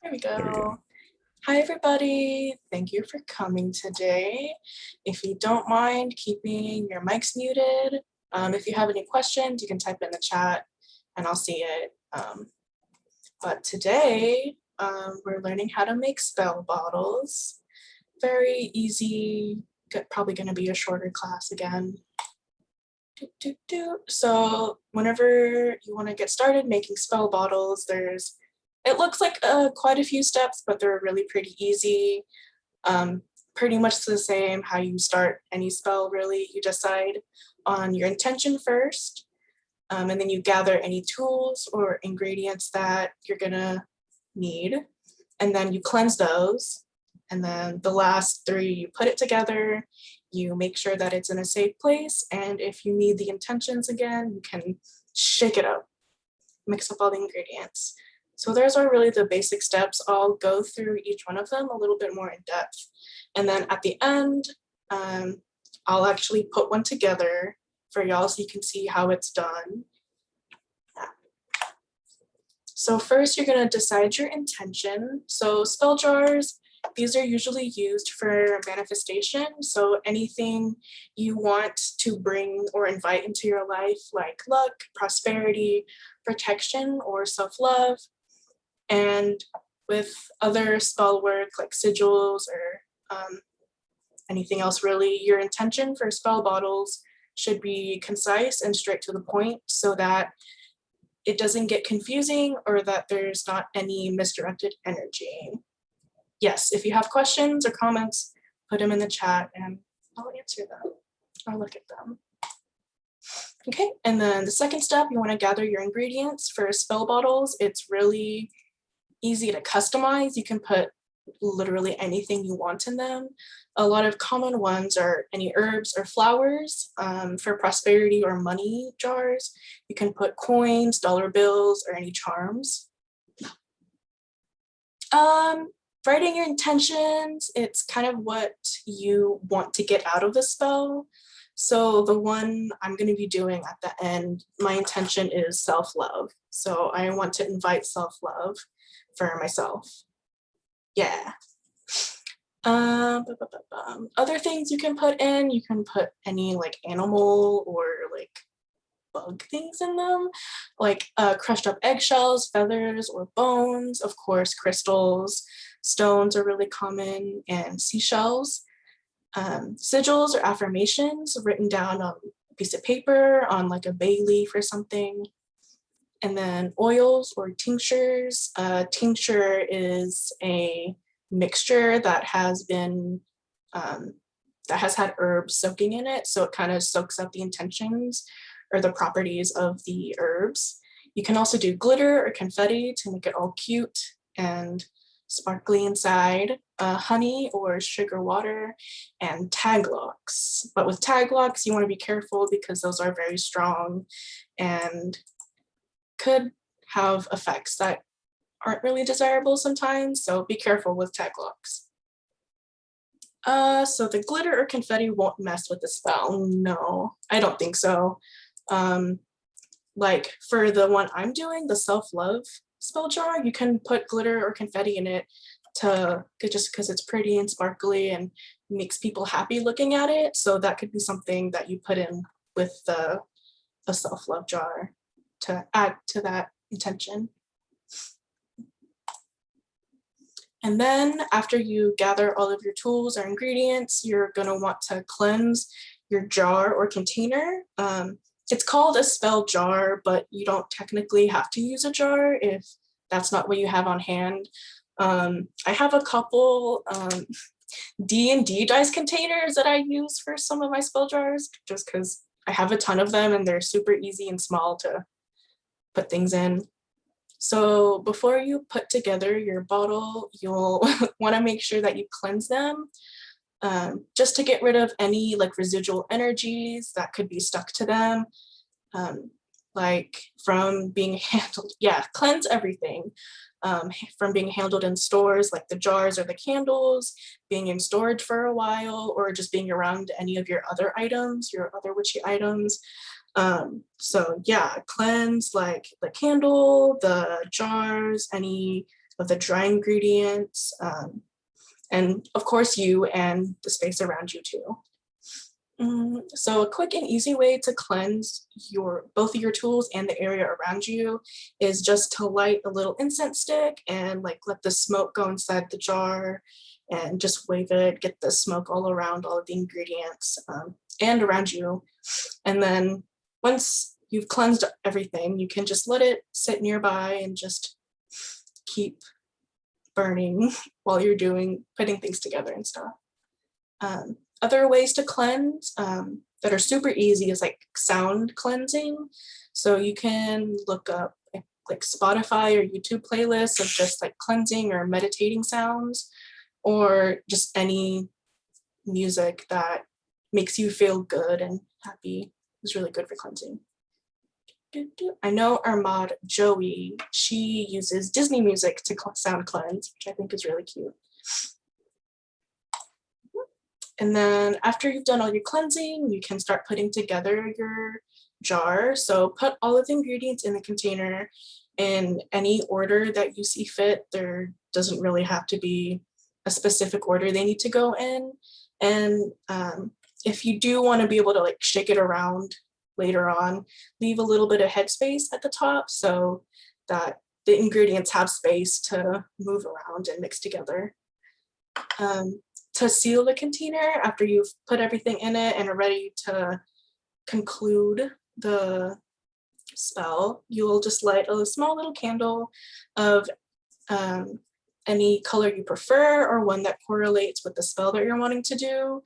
There we There we go. go. Hi, everybody. Thank you for coming today. If you don't mind keeping your mics muted, if you have any questions, you can type in the chat and I'll see it. But today, we're learning how to make spell bottles. Very easy, probably going to be a shorter class again. So whenever you want to get started making spell bottles, it looks like quite a few steps, but they're really pretty easy. Pretty much the same how you start any spell, really. You decide on your intention first, and then you gather any tools or ingredients that you're gonna need, and then you cleanse those. And then the last three, you put it together, you make sure that it's in a safe place, and if you need the intentions again, you can shake it up, mix up all the ingredients. So those are really the basic steps. I'll go through each one of them a little bit more in depth. And then at the end, I'll actually put one together for y'all so you can see how it's done. So first you're gonna decide your intention. So spell jars, these are usually used for manifestation. So anything you want to bring or invite into your life, like luck, prosperity, protection, or self-love. And with other spell work like sigils or anything else really, your intention for spell bottles should be concise and straight to the point so that it doesn't get confusing or that there's not any misdirected energy. Yes, if you have questions or comments, put them in the chat and I'll answer them. I'll look at them. Okay, and then the second step, you want to gather your ingredients for spell bottles. It's really easy to customize. You can put literally anything you want in them. A lot of common ones are any herbs or flowers. For prosperity or money jars, you can put coins, dollar bills, or any charms. Writing your intentions, it's kind of what you want to get out of the spell. So the one I'm going to be doing at the end, my intention is self-love. So I want to invite self-love for myself. Yeah. Other things you can put in, you can put any like animal or like bug things in them, like crushed up eggshells, feathers, or bones. Of course, crystals, stones are really common, and seashells. Sigils or affirmations written down on a piece of paper, on like a bay leaf or something. And then oils or tinctures. Tincture is a mixture that has been that has had herbs soaking in it, so it kind of soaks up the intentions or the properties of the herbs. You can also do glitter or confetti to make it all cute and sparkly inside. Honey or sugar water, and tag locks. But with tag locks, you want to be careful because those are very strong and could have effects that aren't really desirable sometimes, so be careful with tag locks. So the glitter or confetti won't mess with the spell. No, I don't think so. Like for the one I'm doing, the self-love spell jar, you can put glitter or confetti in it just because it's pretty and sparkly and makes people happy looking at it. So that could be something that you put in with the self-love jar to add to that intention. And then after you gather all of your tools or ingredients, you're gonna want to cleanse your jar or container. It's called a spell jar, but you don't technically have to use a jar if that's not what you have on hand. I have a couple D&D dice containers that I use for some of my spell jars, just because I have a ton of them and they're super easy and small to put things in. So before you put together your bottle, you'll want to make sure that you cleanse them, just to get rid of any like residual energies that could be stuck to them, like from being handled. Yeah, cleanse everything. From being handled in stores like the jars or the candles, being in storage for a while, or just being around any of your other items, your other witchy items. So yeah, cleanse like the candle, the jars, any of the dry ingredients, and of course you and the space around you too. So a quick and easy way to cleanse both of your tools and the area around you is just to light a little incense stick and like let the smoke go inside the jar and just wave it, get the smoke all around all of the ingredients and around you. And then once you've cleansed everything, you can just let it sit nearby and just keep burning while you're putting things together and stuff. Other ways to cleanse that are super easy is like sound cleansing. So you can look up like Spotify or YouTube playlists of just like cleansing or meditating sounds, or just any music that makes you feel good and happy is really good for cleansing. I know our mod Joey, she uses Disney music to sound cleanse, which I think is really cute. And then after you've done all your cleansing, you can start putting together your jar. So put all of the ingredients in the container in any order that you see fit. There doesn't really have to be a specific order they need to go in. And if you do want to be able to like shake it around later on, leave a little bit of headspace at the top so that the ingredients have space to move around and mix together. To seal the container after you've put everything in it and are ready to conclude the spell, you'll just light a small little candle of any color you prefer or one that correlates with the spell that you're wanting to do.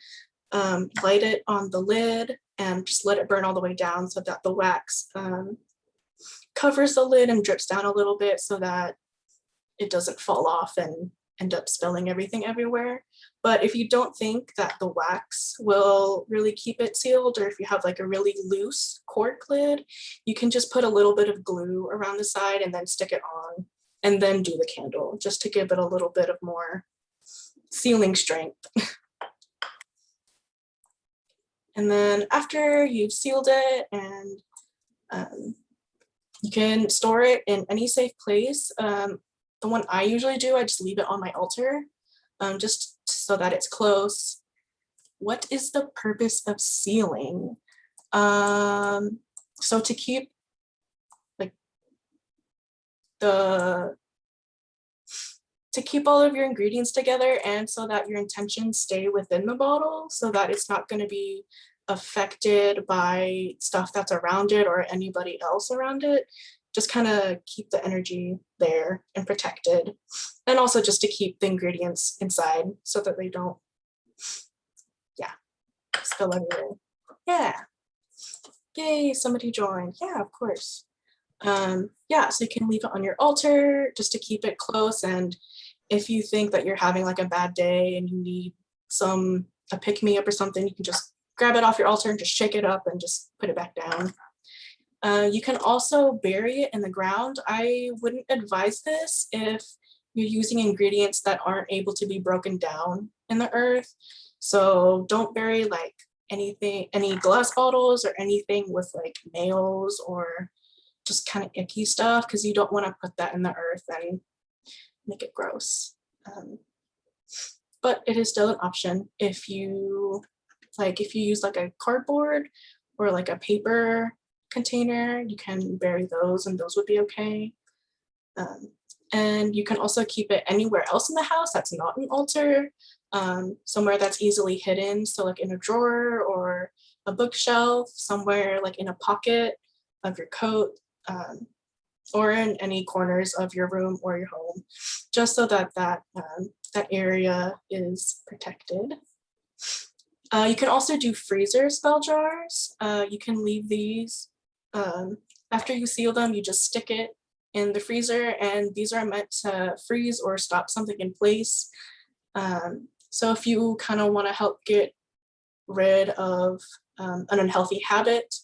Light it on the lid and just let it burn all the way down so that the wax covers the lid and drips down a little bit so that it doesn't fall off and end up spilling everything everywhere. But if you don't think that the wax will really keep it sealed, or if you have like a really loose cork lid, you can just put a little bit of glue around the side and then stick it on and then do the candle just to give it a little bit of more sealing strength. And then after you've sealed it, and you can store it in any safe place. The one I usually do, I just leave it on my altar, just so that it's close. What is the purpose of sealing? So to keep like to keep all of your ingredients together, and so that your intentions stay within the bottle, so that it's not going to be affected by stuff that's around it or anybody else around it. Just kind of keep the energy there and protected. And also just to keep the ingredients inside so that they don't, spill everywhere. Yeah. Yay, somebody joined. Yeah, of course. So you can leave it on your altar just to keep it close. And if you think that you're having like a bad day and you need a pick-me-up or something, you can just grab it off your altar and just shake it up and just put it back down. You can also bury it in the ground. I wouldn't advise this if you're using ingredients that aren't able to be broken down in the earth. So don't bury like any glass bottles or anything with like nails or just kind of icky stuff, because you don't want to put that in the earth and make it gross. But it is still an option if you use like a cardboard or like a paper container, you can bury those and those would be okay. And you can also keep it anywhere else in the house that's not an altar, somewhere that's easily hidden. So like in a drawer or a bookshelf, somewhere like in a pocket of your coat, or in any corners of your room or your home, just so that that area is protected. You can also do freezer spell jars. You can leave these, after you seal them, you just stick it in the freezer, and these are meant to freeze or stop something in place. So if you kind of want to help get rid of an unhealthy habit,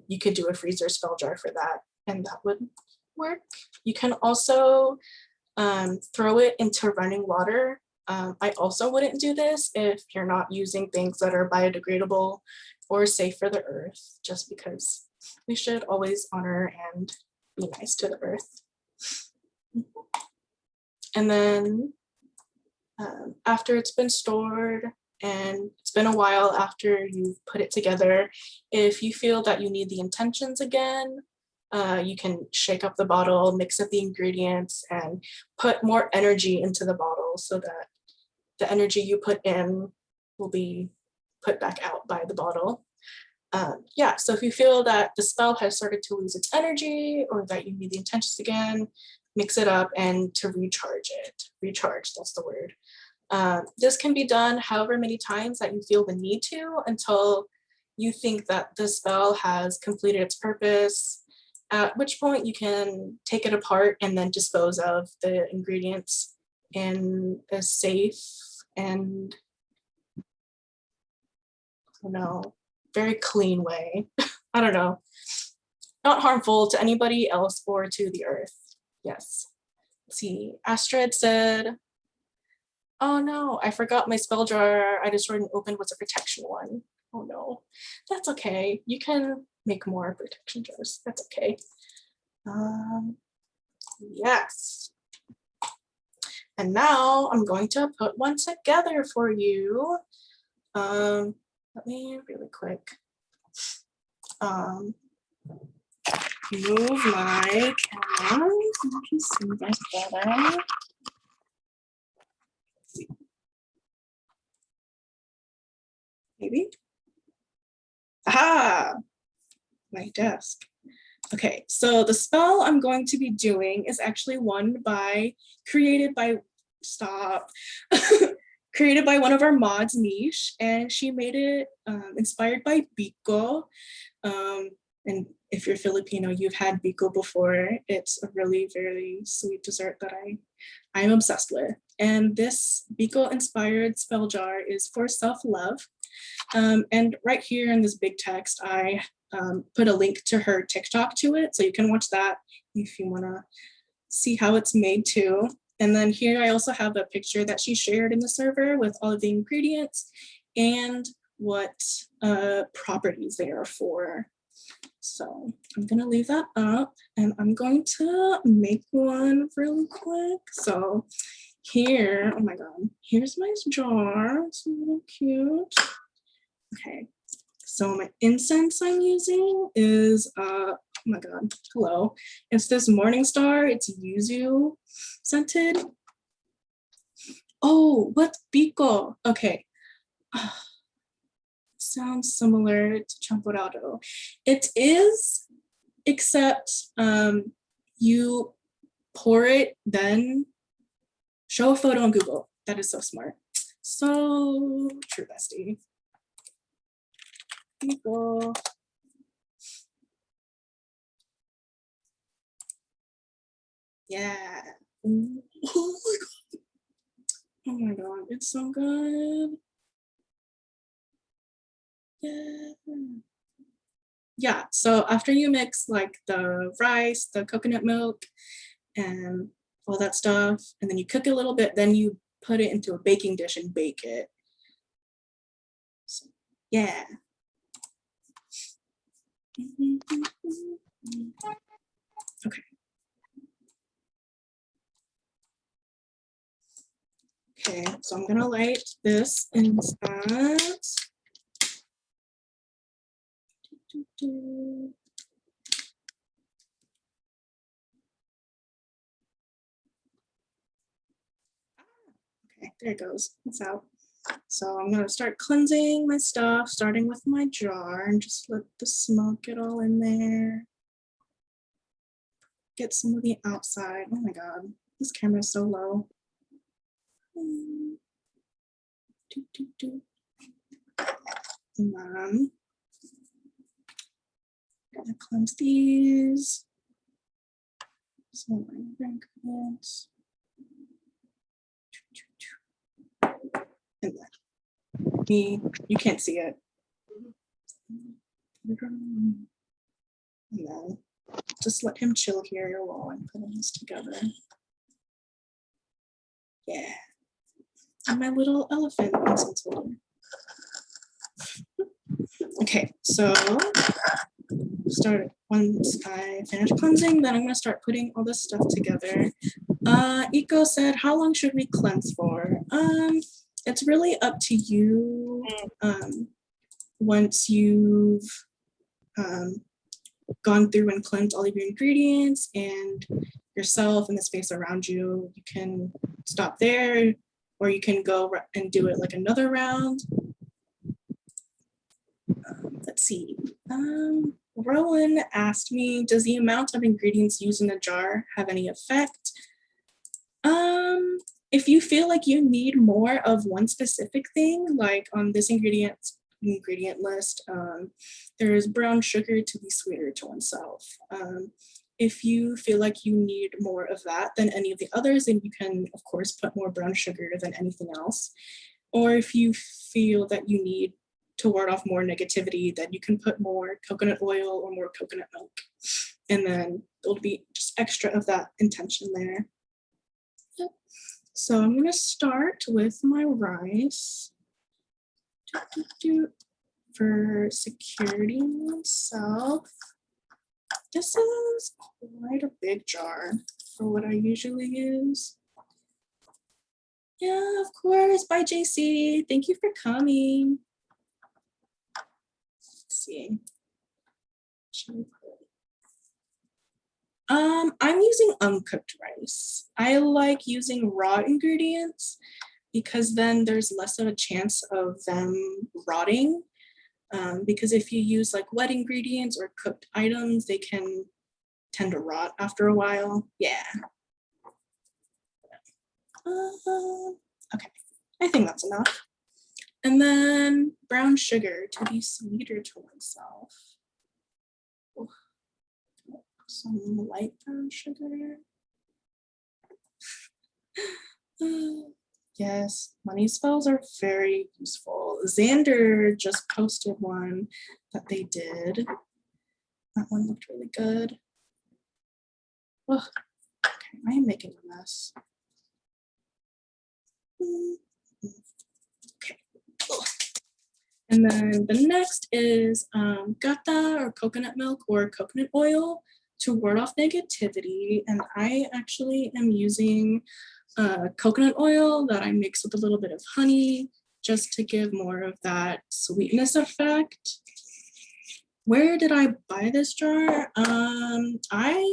you could do a freezer spell jar for that, and that would work. You can also throw it into running water. I also wouldn't do this if you're not using things that are biodegradable or safe for the earth, just because we should always honor and be nice to the earth. And then after it's been stored and it's been a while after you've put it together, if you feel that you need the intentions again, you can shake up the bottle, mix up the ingredients, and put more energy into the bottle so that the energy you put in will be put back out by the bottle. Yeah, so if you feel that the spell has started to lose its energy or that you need the intentions again, mix it up and to recharge it. Recharge, that's the word. This can be done however many times that you feel the need to until you think that the spell has completed its purpose, at which point you can take it apart and then dispose of the ingredients in a safe and, I don't know, very clean way. I don't know. Not harmful to anybody else or to the earth. Yes. Let's see. Astrid said, oh no, I forgot my spell jar. I destroyed and opened was a protection one. Oh no. That's okay. You can make more protection jars. That's okay. Yes. And now I'm going to put one together for you. Let me really quick move my camera so you can see this better. Maybe. Aha! My desk. Okay, so the spell I'm going to be doing is actually one created by one of our mods, Niche, and she made it inspired by Biko. And if you're Filipino, you've had Biko before. It's a really very sweet dessert that I'm obsessed with. And this Biko inspired spell jar is for self-love. And right here in this big text, I put a link to her TikTok to it, so you can watch that if you wanna see how it's made too. And then here I also have a picture that she shared in the server with all of the ingredients and what properties they are for. So I'm gonna leave that up and I'm going to make one really quick. So here, oh my God, here's my jar, it's really cute. Okay, so my incense I'm using is, oh my God, hello. It's this Morningstar, it's yuzu scented. Oh, what's Biko? Okay. Sounds similar to Champurrado. It is, except you pour it, then show a photo on Google. That is so smart. So true, bestie. Biko. Yeah. Oh my God. Oh my God, it's so good. Yeah. Yeah, so after you mix like the rice, the coconut milk, and all that stuff, and then you cook it a little bit, then you put it into a baking dish and bake it. So, yeah. Okay. Okay, so I'm gonna light this incense. Okay, there it goes, it's out. So I'm gonna start cleansing my stuff, starting with my jar, and just let the smoke get all in there. Get some of the outside. Oh my God, this camera is so low. And then I'm gonna cleanse these. Some of my ingredients. And then you can't see it. And then just let him chill here while I'm putting this together. Yeah. And my little elephant incense holder. Okay, so once I finish cleansing, then I'm gonna start putting all this stuff together. Eco said, how long should we cleanse for? It's really up to you. Once you've gone through and cleansed all of your ingredients and yourself and the space around you, you can stop there, or you can go and do it like another round. Let's see. Rowan asked me, does the amount of ingredients used in the jar have any effect? If you feel like you need more of one specific thing, like on this ingredient list, there's brown sugar to be sweeter to oneself. If you feel like you need more of that than any of the others, then you can, of course, put more brown sugar than anything else. Or if you feel that you need to ward off more negativity, then you can put more coconut oil or more coconut milk. And then there'll be just extra of that intention there. So I'm going to start with my rice. For security myself. This is quite a big jar for what I usually use. Yeah, of course. Bye, JC. Thank you for coming. Let's see. I'm using uncooked rice. I like using raw ingredients because then there's less of a chance of them rotting. Because if you use like wet ingredients or cooked items, they can tend to rot after a while. Yeah. Okay, I think that's enough. And then brown sugar to be sweeter to oneself. Oh, some light brown sugar. Yes, money spells are very useful. Xander just posted one that they did. That one looked really good. Oh, okay, I am making a mess. Okay. Oh. And then the next is gata or coconut milk or coconut oil to ward off negativity. And I actually am using coconut oil that I mix with a little bit of honey just to give more of that sweetness effect. Where did I buy this jar? I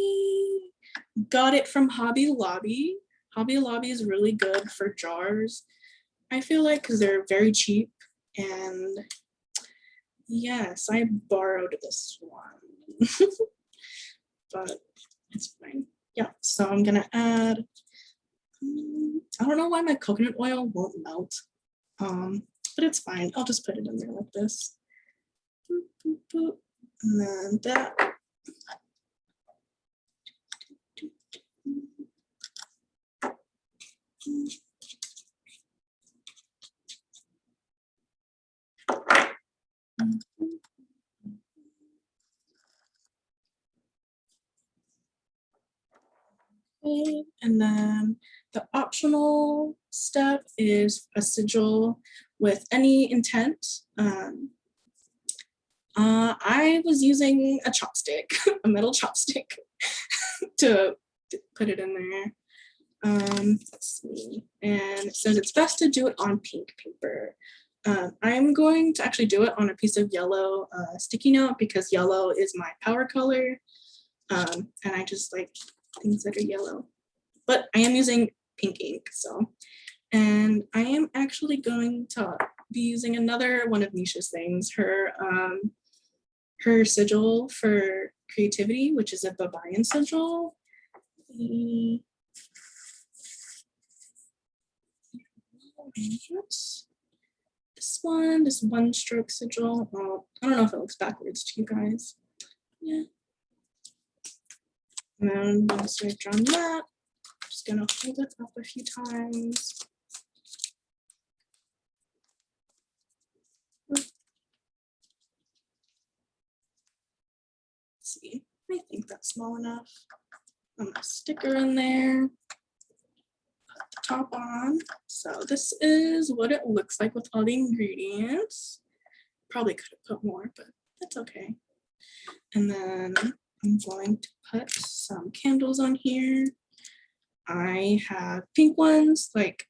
got it from Hobby Lobby. Hobby Lobby is really good for jars. I feel like because they're very cheap, and yes, I borrowed this one, but it's fine. Yeah, so I'm gonna add, I don't know why my coconut oil won't melt, but it's fine. I'll just put it in there like this. Boop, boop, boop. And then that. Okay. And then the optional step is a sigil with any intent. I was using a chopstick, a metal chopstick, to put it in there. Let's see. And it says it's best to do it on pink paper. I'm going to actually do it on a piece of yellow sticky note because yellow is my power color. And I just like things that are yellow. But I am using pink ink, so. And I am actually going to be using another one of Nisha's things, her sigil for creativity, which is a Babayan sigil. This one stroke sigil. Oh, I don't know if it looks backwards to you guys. Yeah. And then once I've drawn that, I'm just gonna hold it up a few times. Let's see, I think that's small enough. I'm gonna sticker in there. Put the top on. So this is what it looks like with all the ingredients. Probably could have put more, but that's okay. And then I'm going to put some candles on here. I have pink ones, like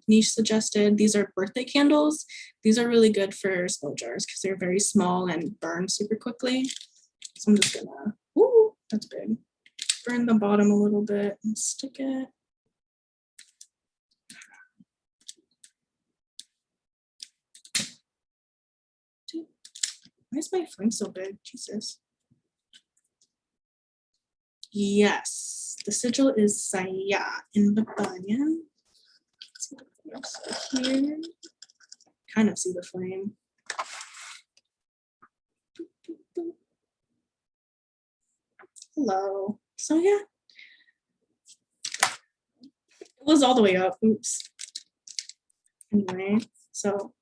Niche suggested. These are birthday candles. These are really good for spell jars because they're very small and burn super quickly. So I'm just gonna, ooh, that's big. Burn the bottom a little bit and stick it. Why is my flame so big? Jesus. Yes, the sigil is Saya in the banyan. Here, kind of see the flame. Hello. So yeah, it was all the way up. Oops. Anyway, so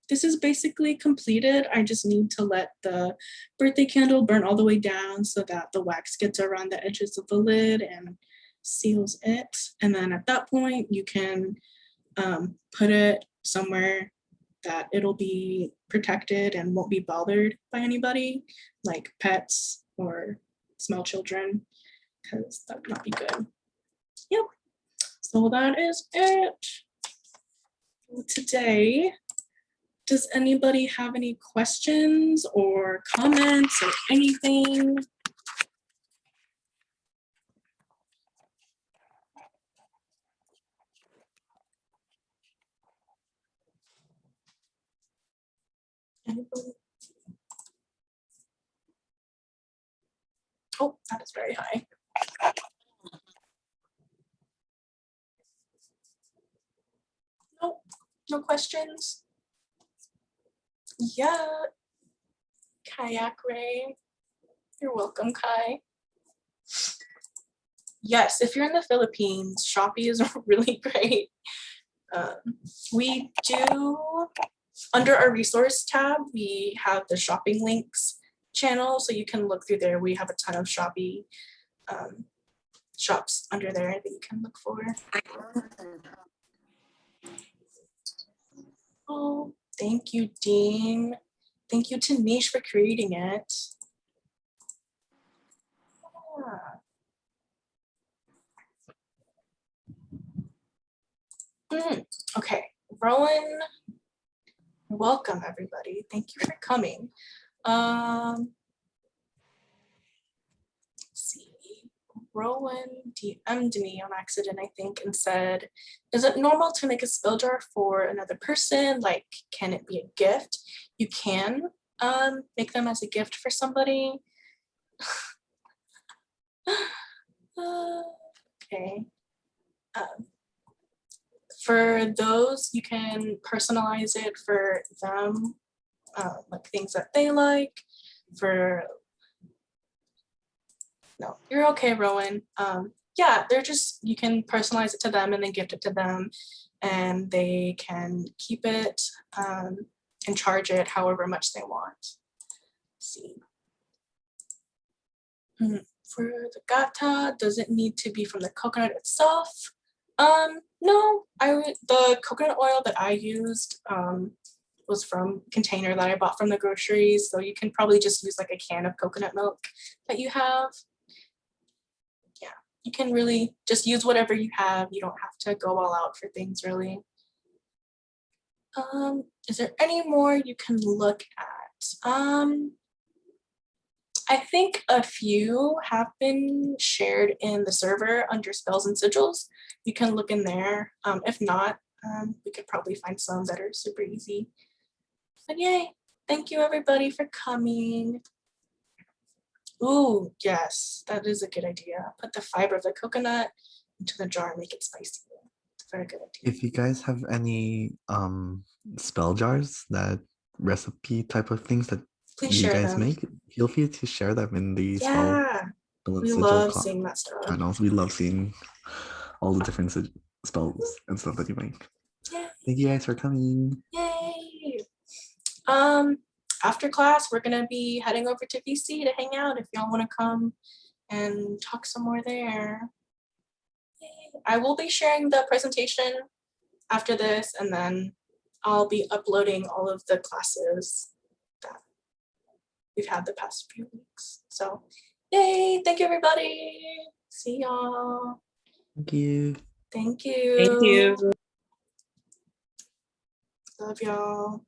this is basically completed. I just need to let the birthday candle burn all the way down so that the wax gets around the edges of the lid and seals it. And then at that point, you can put it somewhere that it'll be protected and won't be bothered by anybody, like pets or small children, because that would not be good. Yep. So that is it today. Does anybody have any questions or comments or anything? Anybody? Oh, that is very high. Nope, no questions. Yeah, Kayak Ray. You're welcome, Kai. Yes, if you're in the Philippines, Shopee is really great. We do, under our resource tab, we have the shopping links channel, so you can look through there. We have a ton of Shopee shops under there that you can look for. Oh, thank you, Dean. Thank you to Niche for creating it. Okay, Rowan, welcome everybody. Thank you for coming. Let's see. Rowan DM'd me on accident, I think, and said, is it normal to make a spell jar for another person? Like, can it be a gift? You can make them as a gift for somebody. Okay. For those, you can personalize it for them, like things that they like. For no, you're okay, Rowan. Yeah, they're just, you can personalize it to them and then gift it to them, and they can keep it and charge it however much they want. Let's see. For the gata, does it need to be from the coconut itself? No, the coconut oil that I used was from a container that I bought from the groceries, so you can probably just use like a can of coconut milk that you have. Yeah, you can really just use whatever you have. You don't have to go all out for things, really. Is there any more you can look at? I think a few have been shared in the server under spells and sigils. You can look in there. If not, we could probably find some that are super easy. But yay, thank you everybody for coming. Ooh, yes, that is a good idea. Put the fiber of the coconut into the jar and make it spicy. It's a very good idea. If you guys have any spell jars, that recipe type of things that Please you share guys them. make, feel free to share them in the Yeah, we love seeing that stuff. channels. We love seeing all the different spells and stuff that you make. Yeah. Thank you guys for coming. Yay. After class, we're gonna be heading over to VC to hang out if y'all wanna come and talk some more there. Yay. I will be sharing the presentation after this, and then I'll be uploading all of the classes that we've had the past few weeks. So yay, thank you everybody. See y'all. Thank you. Thank you. Thank you. Love y'all.